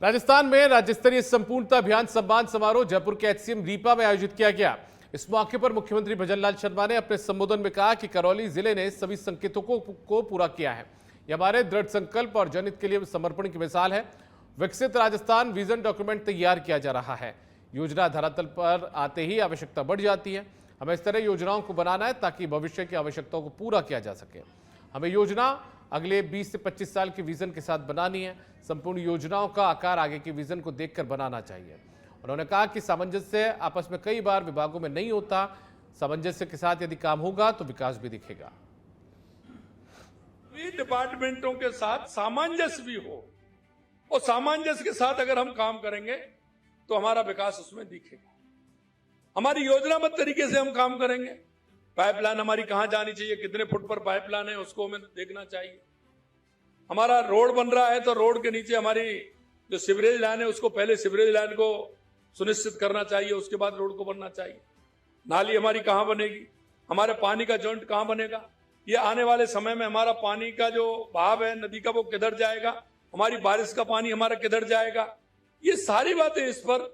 राजस्थान में राज्य स्तरीय संपूर्णता अभियान सम्मान समारोह जयपुर के एचसीएम रीपा में आयोजित किया गया। इस मौके पर मुख्यमंत्री भजनलाल शर्मा ने अपने संबोधन में कहा कि करौली जिले ने सभी संकेतों को पूरा किया है। यह हमारे दृढ़ संकल्प और जनहित के लिए समर्पण की मिसाल है। विकसित राजस्थान विजन डॉक्यूमेंट तैयार किया जा रहा है। योजना धरातल पर आते ही आवश्यकता बढ़ जाती है। हमें इस तरह योजनाओं को बनाना है ताकि भविष्य की आवश्यकताओं को पूरा किया जा सके। हमें योजना अगले 20 से 25 साल के विजन के साथ बनानी है। संपूर्ण योजनाओं का आकार आगे के विजन को देखकर बनाना चाहिए। उन्होंने कहा कि सामंजस्य आपस में कई बार विभागों में नहीं होता। सामंजस्य के साथ यदि काम होगा तो विकास भी दिखेगा। डिपार्टमेंटों के साथ सामंजस्य भी हो और सामंजस्य के साथ अगर हम काम करेंगे तो हमारा विकास उसमें दिखेगा। हमारी योजनाबद्ध तरीके से हम काम करेंगे। पाइपलाइन हमारी कहां जानी चाहिए, कितने फुट पर पाइपलाइन है, उसको हमें देखना चाहिए। हमारा रोड बन रहा है तो रोड के नीचे हमारी जो सीवरेज लाइन है उसको पहले सीवरेज लाइन को सुनिश्चित करना चाहिए, उसके बाद रोड को बनना चाहिए। नाली हमारी कहां बनेगी, हमारे पानी का जॉइंट कहां बनेगा, ये आने वाले समय में हमारा पानी का जो बहाव है नदी का वो किधर जाएगा, हमारी बारिश का पानी हमारा किधर जाएगा, ये सारी बातें इस पर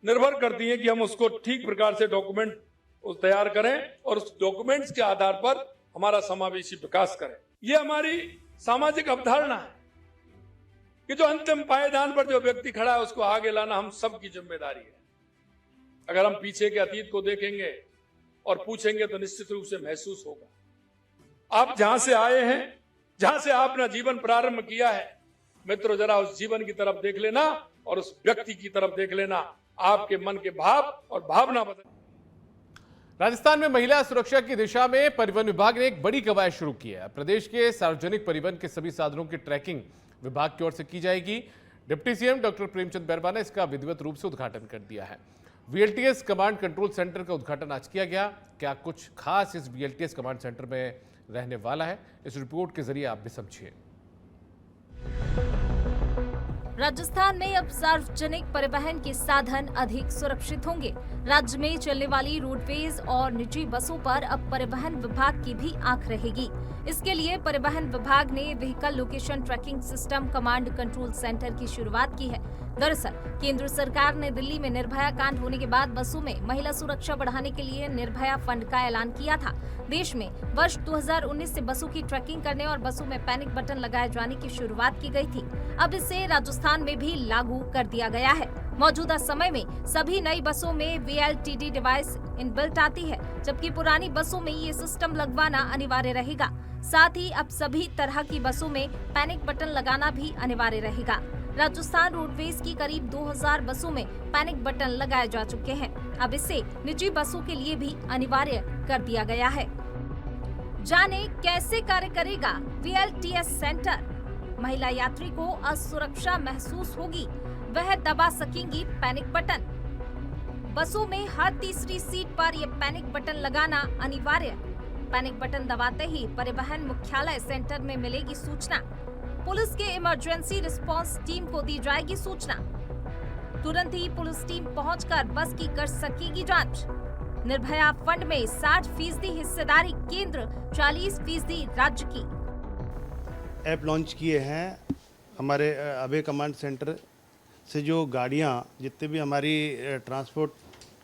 निर्भर करती हैं कि हम उसको ठीक प्रकार से डॉक्यूमेंट तैयार करें और उस डॉक्यूमेंट्स के आधार पर हमारा समावेशी विकास करें। ये हमारी सामाजिक अवधारणा है कि जो अंतिम पायदान पर जो व्यक्ति खड़ा है उसको आगे लाना हम सबकी जिम्मेदारी है। अगर हम पीछे के अतीत को देखेंगे और पूछेंगे तो निश्चित रूप से महसूस होगा। आप जहां से आए हैं, जहां से आपने जीवन प्रारंभ किया है, मित्रों जरा उस जीवन की तरफ देख लेना और उस व्यक्ति की तरफ देख लेना। आपके मन के भाव और भावना बदल। राजस्थान में महिला सुरक्षा की दिशा में परिवहन विभाग ने एक बड़ी कवायद शुरू की है। प्रदेश के सार्वजनिक परिवहन के सभी साधनों की ट्रैकिंग विभाग की ओर से की जाएगी। Deputy CM doctor Premchand Bairwa ने इसका विधिवत रूप से उद्घाटन कर दिया है। वीएलटीएस कमांड कंट्रोल सेंटर का उद्घाटन आज किया गया। क्या कुछ खास इस वीएलटीएस कमांड सेंटर में रहने वाला है, इस रिपोर्ट के जरिए आप भी समझिए। राजस्थान में अब सार्वजनिक परिवहन के साधन अधिक सुरक्षित होंगे। राज्य में चलने वाली रोडवेज और निजी बसों पर अब परिवहन विभाग की भी आंख रहेगी। इसके लिए परिवहन विभाग ने vehicle location tracking system command control centre की शुरुआत की है। दरअसल केंद्र सरकार ने दिल्ली में निर्भया कांड होने के बाद बसों में महिला सुरक्षा बढ़ाने के लिए निर्भया फंड का ऐलान किया था। देश में वर्ष 2019 से बसों की ट्रैकिंग करने और बसों में पैनिक बटन लगाए जाने की शुरुआत की गई थी। अब इसे राजस्थान में भी लागू कर दिया गया है। मौजूदा समय में सभी नई बसों में वीएलटीडी डिवाइस इनबिल्ट आती है, जबकि पुरानी बसों में ये सिस्टम लगवाना अनिवार्य रहेगा। साथ ही अब सभी तरह की बसों में पैनिक बटन लगाना भी अनिवार्य रहेगा। राजस्थान रोडवेज की करीब 2000 बसों में पैनिक बटन लगाए जा चुके हैं। अब इसे निजी बसों के लिए भी अनिवार्य कर दिया गया है। जाने कैसे कार्य करेगा वीएलटीएस सेंटर। महिला यात्री को असुरक्षा महसूस होगी, वह दबा सकेंगी पैनिक बटन। बसों में हर तीसरी सीट पर यह पैनिक बटन लगाना अनिवार्य। पैनिक बटन दबाते ही परिवहन मुख्यालय सेंटर में मिलेगी सूचना। पुलिस के इमरजेंसी रिस्पांस टीम को दी जाएगी सूचना। तुरंत ही पुलिस टीम पहुंचकर बस की कर सकेगी जांच। निर्भया फंड में 60% हिस्सेदारी केंद्र, 40% राज्य की। ऐप लॉन्च किए हैं हमारे अभय कमांड सेंटर से। जो गाड़ियां, जितने भी हमारी ट्रांसपोर्ट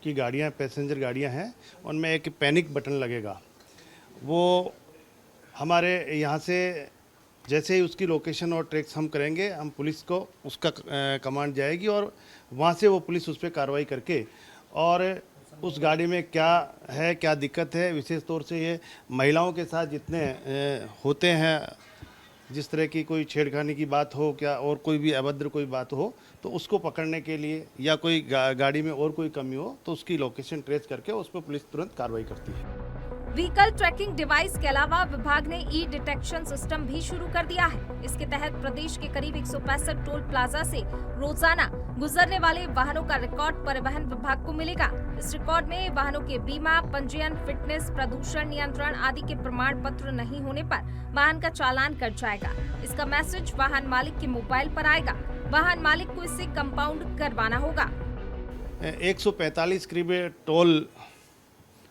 की गाड़ियां, पैसेंजर गाड़ियां हैं, उनमें एक पैनिक बटन लगेगा। वो हमारे यहाँ से जैसे ही उसकी लोकेशन और ट्रैक्स हम करेंगे, हम पुलिस को उसका कमांड जाएगी और वहाँ से वो पुलिस उस पर कार्रवाई करके और उस गाड़ी में क्या है, क्या दिक्कत है, विशेष तौर से ये महिलाओं के साथ जितने होते हैं, जिस तरह की कोई छेड़खानी की बात हो क्या और कोई भी अभद्र कोई बात हो तो उसको पकड़ने के लिए, या कोई गाड़ी में और कोई कमी हो तो उसकी लोकेशन ट्रेस करके उस पर पुलिस तुरंत कार्रवाई करती है। व्हीकल ट्रैकिंग डिवाइस के अलावा विभाग ने ई डिटेक्शन सिस्टम भी शुरू कर दिया है। इसके तहत प्रदेश के करीब 165 टोल प्लाजा से रोजाना गुजरने वाले वाहनों का रिकॉर्ड परिवहन विभाग को मिलेगा। इस रिकॉर्ड में वाहनों के बीमा, पंजीयन, फिटनेस, प्रदूषण नियंत्रण आदि के प्रमाण पत्र नहीं होने पर वाहन का चालान कट जाएगा। इसका मैसेज वाहन मालिक के मोबाइल पर आएगा। वाहन मालिक को इसे कंपाउंड करवाना होगा। 145 करीब टोल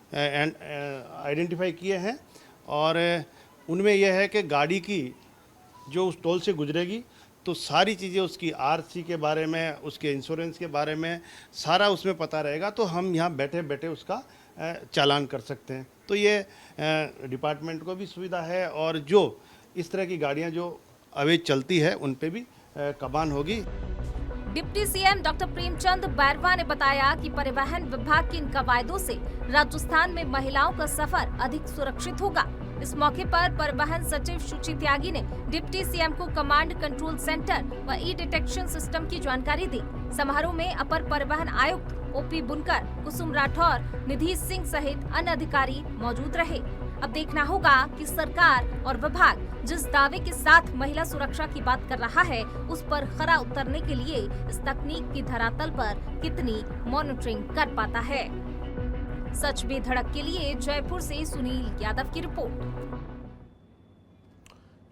आइडेंटिफाई किए हैं और उनमें यह है कि गाड़ी की जो उस टोल से गुजरेगी तो सारी चीज़ें उसकी आरसी के बारे में, उसके इंश्योरेंस के बारे में सारा उसमें पता रहेगा, तो हम यहाँ बैठे बैठे उसका चालान कर सकते हैं। तो ये डिपार्टमेंट को भी सुविधा है और जो इस तरह की गाड़ियाँ जो अवैध चलती है उन पे भी कबान होगी। Deputy CM doctor Premchand Bairwa ने बताया कि परिवहन विभाग की इन कवायदों से राजस्थान में महिलाओं का सफर अधिक सुरक्षित होगा। इस मौके पर परिवहन सचिव शुचि त्यागी ने डिप्टी सीएम को कमांड कंट्रोल सेंटर व ई डिटेक्शन सिस्टम की जानकारी दी। समारोह में अपर परिवहन आयुक्त ओपी बुनकर, कुसुम राठौर, निधि सिंह सहित अन्य अधिकारी मौजूद रहे। अब देखना होगा कि सरकार और विभाग जिस दावे के साथ महिला सुरक्षा की बात कर रहा है उस पर खरा उतरने के लिए इस तकनीक की धरातल पर कितनी मॉनिटरिंग कर पाता है। सच बेधड़क के लिए जयपुर से सुनील यादव की रिपोर्ट।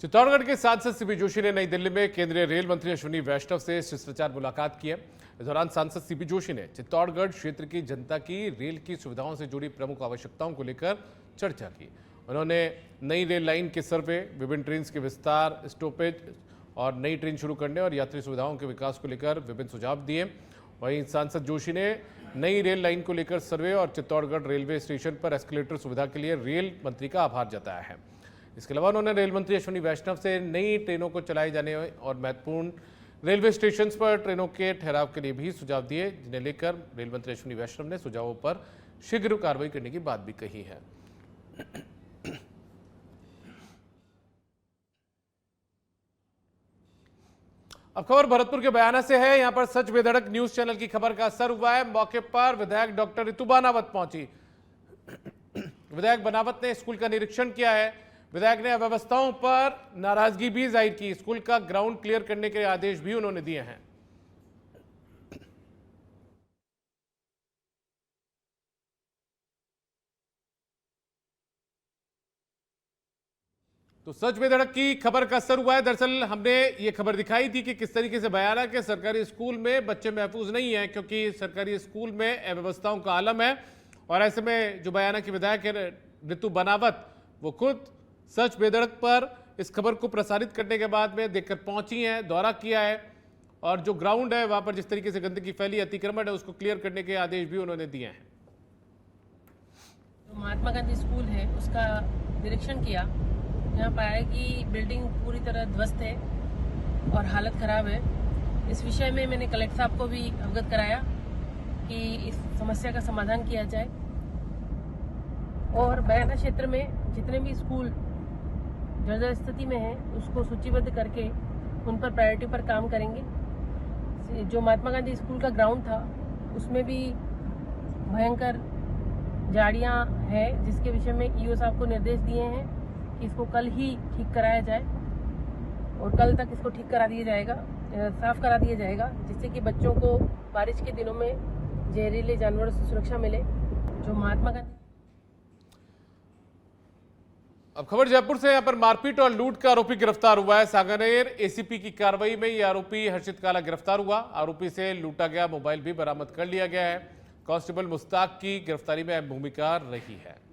चित्तौड़गढ़ के सांसद सीपी जोशी ने नई दिल्ली में केंद्रीय रेल मंत्री अश्विनी वैष्णव से शिष्टाचार मुलाकात की है। इस दौरान सांसद सीपी जोशी ने चित्तौड़गढ़ क्षेत्र की जनता की रेल की सुविधाओं से जुड़ी प्रमुख आवश्यकताओं को लेकर चर्चा की। उन्होंने नई रेल लाइन के सर्वे, विभिन्न ट्रेन के विस्तार, स्टॉपेज और नई ट्रेन शुरू करने और यात्री सुविधाओं के विकास को लेकर विभिन्न सुझाव दिए। वहीं सांसद जोशी ने नई रेल लाइन को लेकर सर्वे और चित्तौड़गढ़ रेलवे स्टेशन पर एस्केलेटर सुविधा के लिए रेल मंत्री का आभार जताया है। इसके अलावा उन्होंने रेल मंत्री अश्विनी वैष्णव से नई ट्रेनों को चलाए जाने और महत्वपूर्ण रेलवे स्टेशन पर ट्रेनों के ठहराव के लिए भी सुझाव दिए, जिन्हें लेकर रेल मंत्री अश्विनी वैष्णव ने सुझावों पर शीघ्र कार्रवाई करने की बात भी कही है। अब खबर भरतपुर के बयाना से है। यहां पर सच बेधड़क न्यूज चैनल की खबर का असर हुआ है। मौके पर विधायक डॉक्टर रितु बनावत पहुंची। विधायक बनावत ने स्कूल का निरीक्षण किया है। विधायक ने अव्यवस्थाओं पर नाराजगी भी जाहिर की। स्कूल का ग्राउंड क्लियर करने के आदेश भी उन्होंने दिए हैं। तो सच बेधड़क की खबर का असर हुआ है। दरअसल हमने ये खबर दिखाई थी कि किस तरीके से बयाना के सरकारी स्कूल में बच्चे महफूज नहीं हैं, क्योंकि सरकारी स्कूल में अव्यवस्थाओं का आलम है। और ऐसे में जो बयाना की विधायक है रितु बनावत, वो खुद सच बेधड़क पर इस खबर को प्रसारित करने के बाद में देखकर पहुंची हैं, दौरा किया है और जो ग्राउंड है वहां पर जिस तरीके से गंदगी फैली, अतिक्रमण है, उसको क्लियर करने के आदेश भी उन्होंने दिए हैं। तो महात्मा गांधी स्कूल है उसका निरीक्षण किया। यहाँ पाया कि बिल्डिंग पूरी तरह ध्वस्त है और हालत खराब है। इस विषय में मैंने कलेक्टर साहब को भी अवगत कराया कि इस समस्या का समाधान किया जाए और बयाना क्षेत्र में जितने भी स्कूल जर्जर स्थिति में हैं उसको सूचीबद्ध करके उन पर प्रायोरिटी पर काम करेंगे। जो महात्मा गांधी स्कूल का ग्राउंड था उसमें भी भयंकर झाड़ियाँ हैं, जिसके विषय में ईओ साहब को निर्देश दिए हैं कि इसको कल ही ठीक कराया जाए और कल तक इसको ठीक करा दिया जाएगा, साफ करा दिया जाएगा, जिससे कि बच्चों को बारिश के दिनों में जहरीले जानवरों से सुरक्षा मिले। जो महात्मा गांधी। अब खबर जयपुर से। यहां पर मारपीट और लूट का आरोपी गिरफ्तार हुआ है। सांगानेर एसीपी की कार्रवाई में यह आरोपी हर्षित काला गिरफ्तार हुआ। आरोपी से लूटा गया मोबाइल भी बरामद कर लिया गया है। कांस्टेबल मुश्ताक की गिरफ्तारी में अहम भूमिका रही है।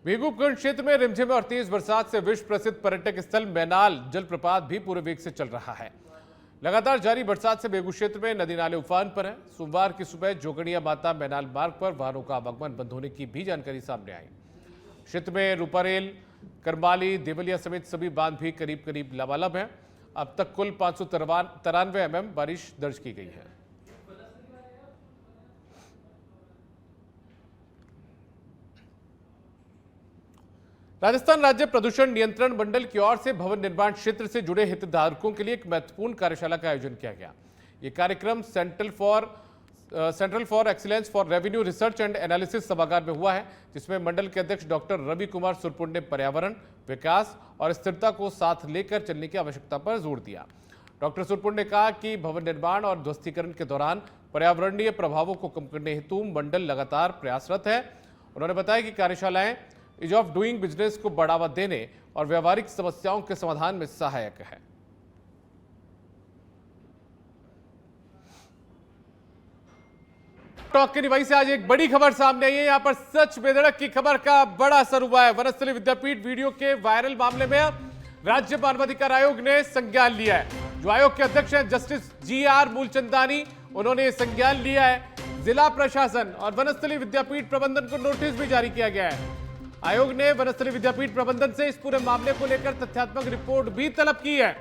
बेगूपुर क्षेत्र में रिमझिम और तेज बरसात से विश्व प्रसिद्ध पर्यटक स्थल मैनाल जलप्रपात भी पूरे वेग से चल रहा है। लगातार जारी बरसात से बेगू क्षेत्र में नदी नाले उफान पर हैं। सोमवार की सुबह जोगड़िया माता मैनाल मार्ग पर वाहनों का आवागमन बंद होने की भी जानकारी सामने आई। क्षेत्र में रूपारेल, करमाली, देवलिया समेत सभी बांध भी करीब करीब लबालब हैं। अब तक कुल 593 mm बारिश दर्ज की गई है। राजस्थान राज्य प्रदूषण नियंत्रण मंडल की ओर से भवन निर्माण क्षेत्र से जुड़े हितधारकों के लिए एक महत्वपूर्ण कार्यशाला का आयोजन किया गया। यह कार्यक्रम central for excellence for revenue research and analysis सभागार में हुआ है, जिसमें मंडल के अध्यक्ष डॉक्टर रवि कुमार सुरपुर ने पर्यावरण, विकास और स्थिरता को साथ लेकर चलने की आवश्यकता पर जोर दिया। डॉक्टर सुरपुर ने कहा कि भवन निर्माण और ध्वस्तीकरण के दौरान पर्यावरणीय प्रभावों को कम करने हेतु मंडल लगातार प्रयासरत है। उन्होंने बताया कि कार्यशालाएं ईज ऑफ डूइंग बिजनेस को बढ़ावा देने और व्यावहारिक समस्याओं के समाधान में सहायक है। टॉक के निवाई से आज एक बड़ी खबर सामने आई है। यहाँ पर सच बेधड़क की खबर का बड़ा असर हुआ है। वनस्थली विद्यापीठ वीडियो के वायरल मामले में राज्य मानवाधिकार आयोग ने संज्ञान लिया है। जो आयोग के अध्यक्ष हैं जस्टिस GR मूलचंदानी, उन्होंने संज्ञान लिया है। जिला प्रशासन और वनस्थली विद्यापीठ प्रबंधन को नोटिस भी जारी किया गया है। आयोग ने वनस्थली विद्यापीठ प्रबंधन से इस पूरे मामले को लेकर तथ्यात्मक रिपोर्ट भी तलब की है।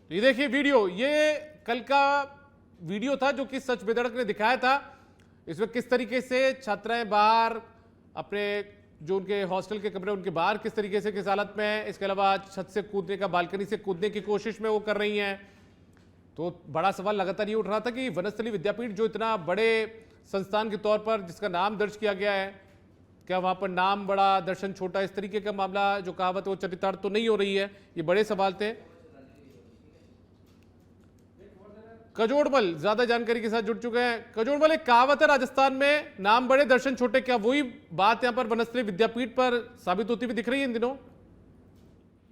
ये देखिए वीडियो, ये कल का वीडियो था जो कि सच बेधड़क ने दिखाया था। इसमें किस तरीके से छात्राएं बाहर अपने जो उनके हॉस्टल के कमरे उनके बाहर किस तरीके से किस हालत में है, इसके अलावा छत से कूदने का, बालकनी से कूदने की कोशिश में वो कर रही हैं। तो बड़ा सवाल लगातार ये उठ रहा था कि वनस्थली विद्यापीठ जो इतना बड़े संस्थान के तौर पर जिसका नाम दर्ज किया गया है, क्या वहां पर नाम बड़ा दर्शन छोटा, इस तरीके का मामला जो कहावत है वो चरितार्थ तो नहीं हो रही है। ये बड़े सवाल थे। कजोड़मल ज्यादा जानकारी के साथ जुड़ चुके हैं। कजोड़मल, एक कहावत है राजस्थान में, नाम बड़े दर्शन छोटे, क्या वही बात यहां पर वनस्थली विद्यापीठ पर साबित होती हुई दिख रही है इन दिनों?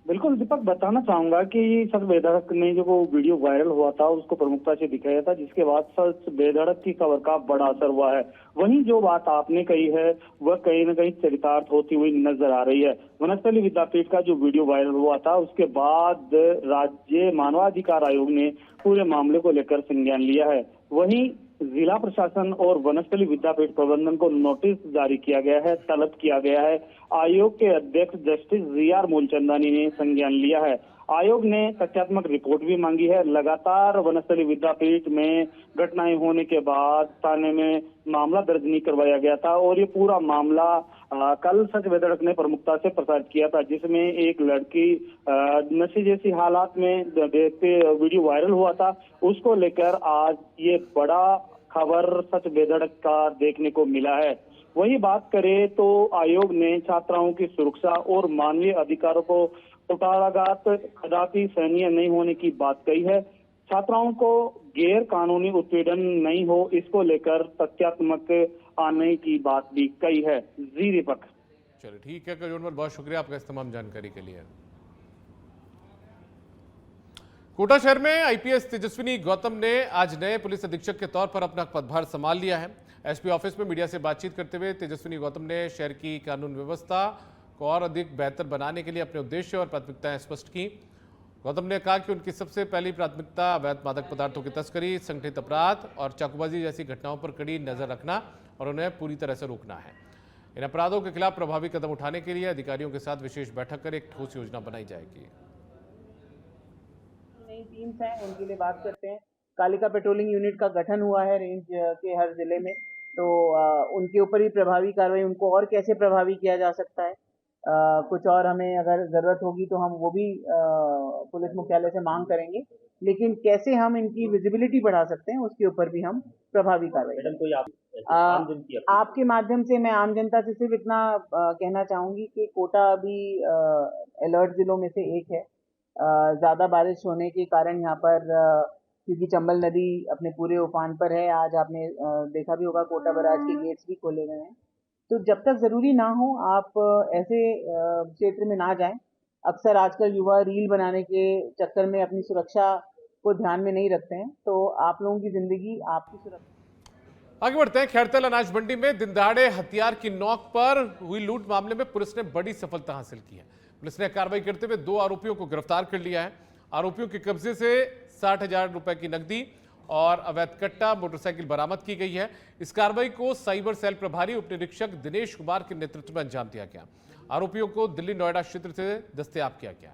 बिल्कुल दीपक, बताना चाहूंगा कि सच बेधड़क में जो वो वीडियो वायरल हुआ था उसको प्रमुखता से दिखाया था, जिसके बाद सच बेधड़क की खबर का बड़ा असर हुआ है। वहीं जो बात आपने कही है वह कहीं न कहीं चरितार्थ होती हुई नजर आ रही है। वनस्थली विद्यापीठ का जो वीडियो वायरल हुआ था उसके बाद राज्य मानवाधिकार आयोग ने पूरे मामले को लेकर संज्ञान लिया है। वहीं जिला प्रशासन और वनस्थली विद्यापीठ प्रबंधन को नोटिस जारी किया गया है, तलब किया गया है। आयोग के अध्यक्ष जस्टिस GR मूलचंदानी ने संज्ञान लिया है। आयोग ने तथ्यात्मक रिपोर्ट भी मांगी है। लगातार वनस्थली विद्यापीठ में घटनाएं होने के बाद थाने में मामला दर्ज नहीं करवाया गया था और ये पूरा मामला कल सच बेधड़क ने प्रमुखता से प्रसारित किया था, जिसमें एक लड़की नशे जैसी हालात में देखते वीडियो वायरल हुआ था। उसको लेकर आज ये बड़ा खबर सच बेधड़क का देखने को मिला है। वही बात करें तो आयोग ने छात्राओं की सुरक्षा और मानवीय अधिकारों को कुठाराघात कदापि सहनीय नहीं होने की बात कही है। छात्राओं को गैर कानूनी उत्पीड़न नहीं हो, इसको लेकर तथ्यात्मक आने की बात भी कही है। जी दीपक। चलिए ठीक है कजोड़मल, बहुत शुक्रिया आपका इस तमाम जानकारी के लिए। कोटा शहर में IPS तेजस्विनी गौतम ने आज नए पुलिस अधीक्षक के तौर पर अपना पदभार संभाल लिया है। SP ऑफिस में मीडिया से बातचीत करते हुए तेजस्विनी गौतम ने शहर की कानून व्यवस्था को और अधिक बेहतर बनाने के लिए अपने उद्देश्य और प्राथमिकताएं स्पष्ट की। गौतम ने कहा कि उनकी सबसे पहली प्राथमिकता अवैध मादक पदार्थों की तस्करी, संगठित अपराध और चाकूबाजी जैसी घटनाओं पर कड़ी नजर रखना और उन्हें पूरी तरह से रोकना है। इन अपराधों के खिलाफ प्रभावी कदम उठाने के लिए अधिकारियों के साथ विशेष बैठक कर एक ठोस योजना बनाई जाएगी। नई टीम्स हैं उनके लिए बात करते हैं। कालिका पेट्रोलिंग यूनिट का गठन हुआ है रेंज के हर जिले में, तो उनके ऊपर ही प्रभावी कार्रवाई, उनको और कैसे प्रभावी किया जा सकता है, कुछ और हमें अगर जरूरत होगी तो हम वो भी पुलिस मुख्यालय से मांग करेंगे। लेकिन कैसे हम इनकी विजिबिलिटी बढ़ा सकते हैं उसके ऊपर भी हम प्रभावी कार्रवाई। आपके माध्यम से मैं आम जनता से सिर्फ इतना कहना चाहूंगी कि कोटा अभी अलर्ट जिलों में से एक है। ज्यादा बारिश होने के कारण यहाँ पर क्योंकि चंबल नदी अपने पूरे उफान पर है, आज आपने देखा भी होगा कोटा बराज के गेट्स भी खोले गए हैं। तो जब तक जरूरी ना हो आप ऐसे क्षेत्र में ना जाएं। अक्सर आजकल युवा रील बनाने के चक्कर में अपनी सुरक्षा को ध्यान में नहीं रखते हैं, तो आप लोगों की जिंदगी आपकी सुरक्षा। आगे बढ़ते हैं। खैरतल अनाज मंडी में दिन दहाड़े हथियार की नोक पर हुई लूट मामले में पुलिस ने बड़ी सफलता हासिल की है। पुलिस ने कार्रवाई करते हुए 2 आरोपियों को गिरफ्तार कर लिया है। आरोपियों के कब्जे से 60,000 रुपए की नकदी और अवैध कट्टा मोटरसाइकिल बरामद की गई है। इस कार्रवाई को साइबर सेल प्रभारी उप निरीक्षक दिनेश कुमार के नेतृत्व में अंजाम दिया गया। आरोपियों को दिल्ली नोएडा क्षेत्र से दस्तयाब किया गया।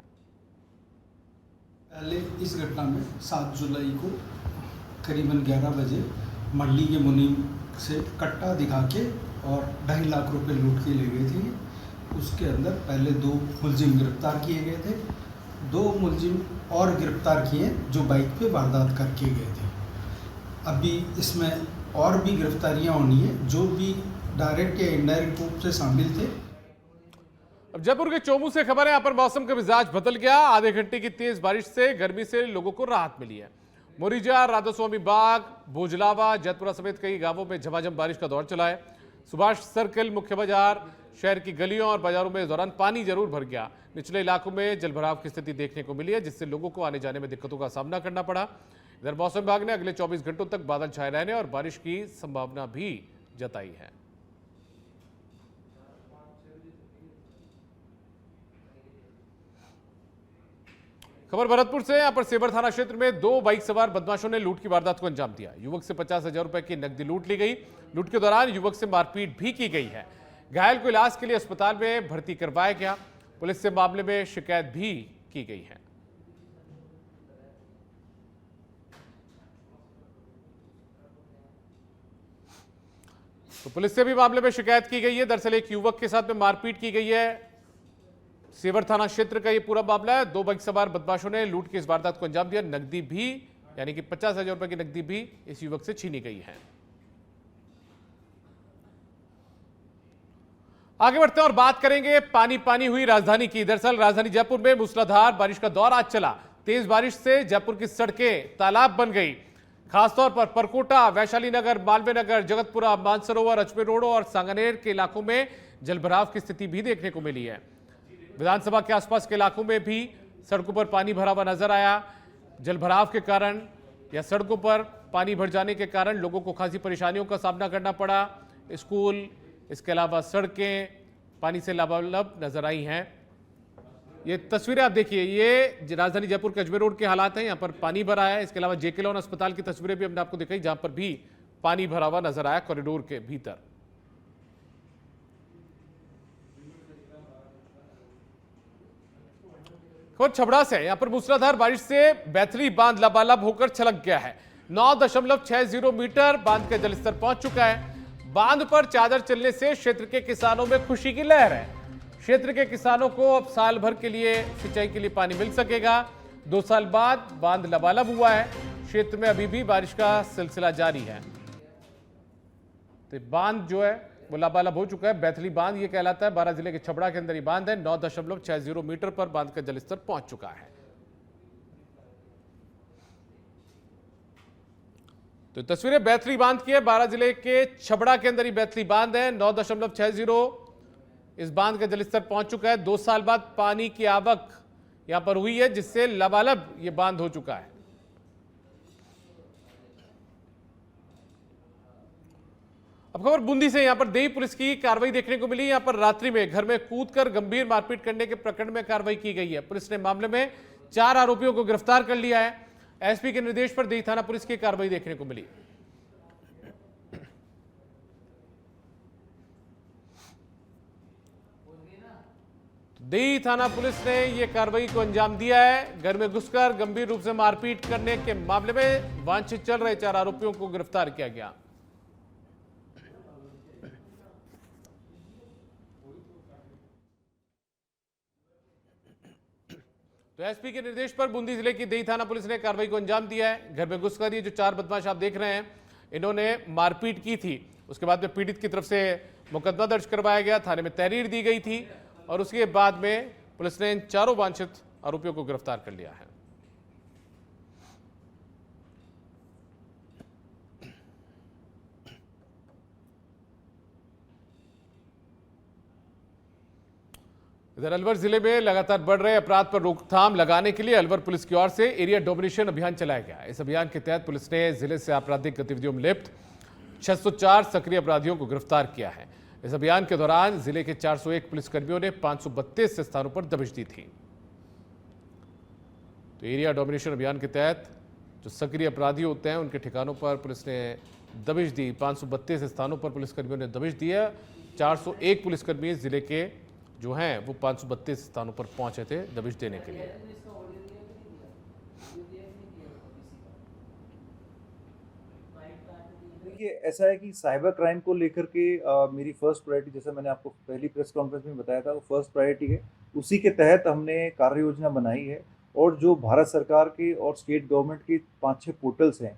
पहले इस घटना में 7 जुलाई को करीबन 11 बजे मंडी के मुनीम से कट्टा दिखा के और 2.5 लाख रुपए लूट के ले गए थे। उसके अंदर पहले 2 मुलजिम गिरफ्तार किए गए थे, 2 मुलजिम और गिरफ्तार किए जो बाइक पे वारदात करके गए थे। अभी इसमें और भी गिरफ्तारियां होनी है जो भी डायरेक्ट या इनडायरेक्ट रूप से शामिल थे। अब जयपुर के चोमू से खबर है, यहाँ पर मौसम का मिजाज बदल गया। आधे घंटे की तेज बारिश से गर्मी से लोगों को राहत मिली है। मोरिजा, राधास्वामी बाग, भोजलावा, जैतपुरा समेत कई गांवों में झमाझम बारिश का दौर चला है। सुभाष सर्कल, मुख्य बाजार, शहर की गलियों और बाजारों में इस दौरान पानी जरूर भर गया। निचले इलाकों में जलभराव की स्थिति देखने को मिली है, जिससे लोगों को आने जाने में दिक्कतों का सामना करना पड़ा। इधर मौसम विभाग ने अगले 24 घंटों तक बादल छाए रहने और बारिश की संभावना भी जताई है। खबर भरतपुर से। यहां पर सेवर थाना क्षेत्र में 2 बाइक सवार बदमाशों ने लूट की वारदात को अंजाम दिया। युवक से 50,000 रुपए की नकदी लूट ली गई। लूट के दौरान युवक से मारपीट भी की गई है। घायल को इलाज के लिए अस्पताल में भर्ती करवाया गया। पुलिस से मामले में शिकायत भी की गई है। तो पुलिस से भी मामले में शिकायत की गई है। दरअसल एक युवक के साथ में मारपीट की गई है। सेवर थाना क्षेत्र का ये पूरा मामला है। 2 बाइक सवार बदमाशों ने लूट की इस वारदात को अंजाम दिया। नकदी भी, यानी कि 50,000 रुपए की नकदी भी इस युवक से छीनी गई है। आगे बढ़ते हैं और बात करेंगे पानी पानी हुई राजधानी की। दरअसल राजधानी जयपुर में मूसलाधार बारिश का दौर आज चला। तेज बारिश से जयपुर की सड़कें तालाब बन गई। खासतौर पर परकोटा, वैशाली नगर, मालवीय नगर, जगतपुरा, मानसरोवर, अजमेर रोड और सांगानेर के इलाकों में जलभराव की स्थिति भी देखने को मिली है। विधानसभा के आसपास के इलाकों में भी सड़कों पर पानी भरा हुआ नजर आया। जलभराव के कारण या सड़कों पर पानी भर जाने के कारण लोगों को खासी परेशानियों का सामना करना पड़ा। स्कूल, इसके अलावा सड़कें पानी से लबालब नजर आई हैं। ये तस्वीरें आप देखिए, ये राजधानी जयपुर के अजमेर रोड के हालात हैं। यहाँ पर पानी भरा है। इसके अलावा जेके लॉन अस्पताल की तस्वीरें भी हमने आपको दिखाई, जहां पर भी पानी भरा हुआ नजर आया कॉरिडोर के भीतर। खबर छबड़ा से। यहां पर मूसलाधार बारिश से बैथली बांध लबालब होकर छलक गया है। 9.60 मीटर बांध का जलस्तर पहुंच चुका है। बांध पर चादर चलने से क्षेत्र के किसानों में खुशी की लहर है। क्षेत्र के किसानों को अब साल भर के लिए सिंचाई के लिए पानी मिल सकेगा। 2 साल बाद बांध लबालब हुआ है। क्षेत्र में अभी भी बारिश का सिलसिला जारी है। तो बांध जो है वो लबालब हो चुका है। बैथली बांध ये कहलाता है। 12 जिले के छबड़ा के अंदर ये बांध है। 9.60 मीटर पर बांध का जलस्तर पहुंच चुका है। तो तस्वीरें बैथली बांध की है। 12 जिले के छबड़ा के अंदर ही बैथली बांध है। 9.60 इस बांध का जलस्तर पहुंच चुका है। 2 साल बाद पानी की आवक यहां पर हुई है, जिससे लबालब ये बांध हो चुका है। अब खबर बूंदी से। यहां पर देही पुलिस की कार्रवाई देखने को मिली। यहां पर रात्रि में घर में कूदकर गंभीर मारपीट करने के प्रकरण में कार्रवाई की गई है। पुलिस ने मामले में 4 आरोपियों को गिरफ्तार कर लिया है। एसपी के निर्देश पर देही थाना पुलिस की कार्रवाई देखने को मिली। देही थाना पुलिस ने यह कार्रवाई को अंजाम दिया है। घर में घुसकर गंभीर रूप से मारपीट करने के मामले में वांछित चल रहे 4 आरोपियों को गिरफ्तार किया गया। तो एसपी के निर्देश पर बूंदी जिले की देही थाना पुलिस ने कार्रवाई को अंजाम दिया है। घर में घुसकर ये जो 4 बदमाश आप देख रहे हैं, इन्होंने मारपीट की थी। उसके बाद में पीड़ित की तरफ से मुकदमा दर्ज करवाया गया, थाने में तहरीर दी गई थी और उसके बाद में पुलिस ने इन 4 वांछित आरोपियों को गिरफ्तार कर लिया है। इधर अलवर जिले में लगातार बढ़ रहे अपराध पर रोकथाम लगाने के लिए अलवर पुलिस की ओर से एरिया डोमिनेशन अभियान चलाया गया। इस अभियान के तहत पुलिस ने जिले से आपराधिक गतिविधियों में लिप्त 604 सक्रिय अपराधियों को गिरफ्तार किया है। इस अभियान के दौरान जिले के 401 पुलिसकर्मियों ने 532 स्थानों पर दबिश दी थी। तो एरिया डोमिनेशन अभियान के तहत जो सक्रिय अपराधी होते हैं उनके ठिकानों पर पुलिस ने दबिश दी। 532 स्थानों पर पुलिसकर्मियों ने दबिश दी है। 401 पुलिसकर्मी जिले के जो हैं वो 532 स्थानों पर पहुंचे थे दबिश देने के लिए। देखिए, ऐसा है कि साइबर क्राइम को लेकर के मेरी फर्स्ट प्रायोरिटी, जैसा मैंने आपको पहली प्रेस कॉन्फ्रेंस में बताया था, वो फर्स्ट प्रायोरिटी है। उसी के तहत हमने कार्य योजना बनाई है और जो भारत सरकार के और स्टेट गवर्नमेंट के 5-6 पोर्टल्स हैं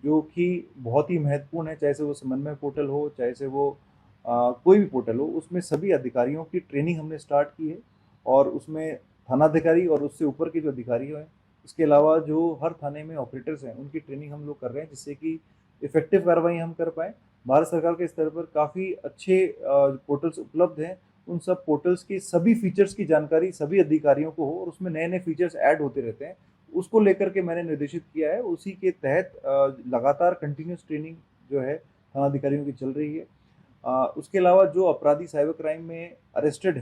जो कि बहुत ही महत्वपूर्ण है, चाहे से वो समन्वय पोर्टल हो, चाहे से वो कोई भी पोर्टल हो, उसमें सभी अधिकारियों की ट्रेनिंग हमने स्टार्ट की है और उसमें थानाधिकारी और उससे ऊपर के जो अधिकारी हैं, इसके अलावा जो हर थाने में ऑपरेटर्स हैं, उनकी ट्रेनिंग हम लोग कर रहे हैं जिससे कि इफेक्टिव कार्रवाई हम कर पाएँ। भारत सरकार के स्तर पर काफ़ी अच्छे पोर्टल्स उपलब्ध हैं उन सब पोर्टल्स के सभी फीचर्स की जानकारी सभी अधिकारियों को हो और उसमें नए नए फीचर्स ऐड होते रहते हैं, उसको लेकर के मैंने निर्देशित किया है। उसी के तहत लगातार कंटिन्यूस ट्रेनिंग जो है थाना अधिकारियों की चल रही है। उसके अलावा जो अपराधी साइबर क्राइम में अरेस्टेड हैं